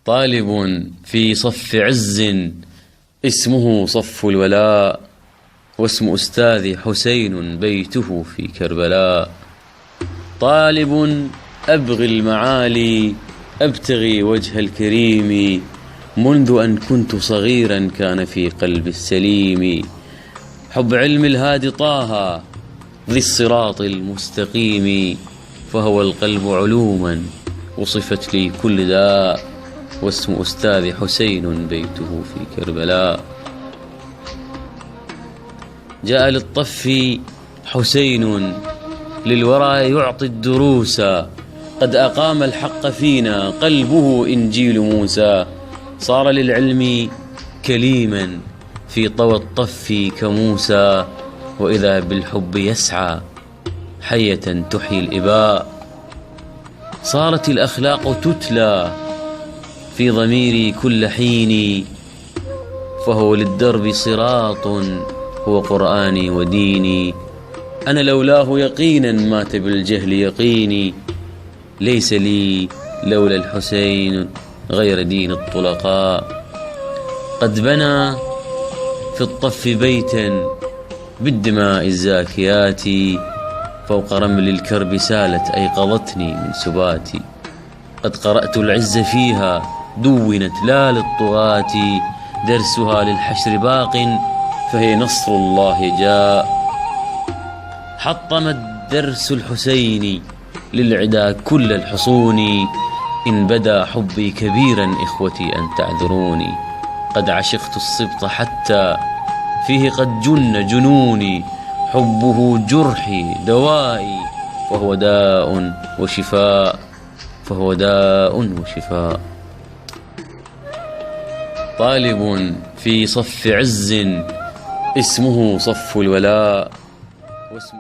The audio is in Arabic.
طالب في صف عز اسمه صف الولاء، واسم أستاذي حسين بيته في كربلاء. طالب أبغي المعالي أبتغي وجه الكريم، منذ أن كنت صغيرا كان في قلبي السليم حب علم الهادي طه ذي الصراط المستقيم، فهو القلب علوما وصفت لي كل داء، واسم أستاذي حسين بيته في كربلاء. جاء للطف حسين للورى يعطي الدروس، قد أقام الحق فينا قلبه إنجيل موسى، صار للعلم كليما في طوى الطف كموسى، وإذا بالحب يسعى حية تحيي الإباء. صارت الأخلاق تتلى في ضميري كل حين، فهو للدرب صراط هو قرآني وديني، أنا لولاه يقينا مات بالجهل يقيني، ليس لي لولا الحسين غير دين الطلقاء. قد بنى في الطف بيتا بالدماء الزاكيات، فوق رمل الكرب سالت أيقظتني من سباتي، قد قرأت العز فيها دونت لا للطغاة، درسها للحشر باق فهي نصر الله جاء. حطم الدرس الحسيني للعدا كل الحصون، إن بدا حبي كبيرا إخوتي أن تعذروني، قد عشقت السبط حتى فيه قد جن جنوني، حبه جرحي دوائي فهو داء وشفاء، فهو داء وشفاء. طالب في صف عز اسمه صف الولاء، واسم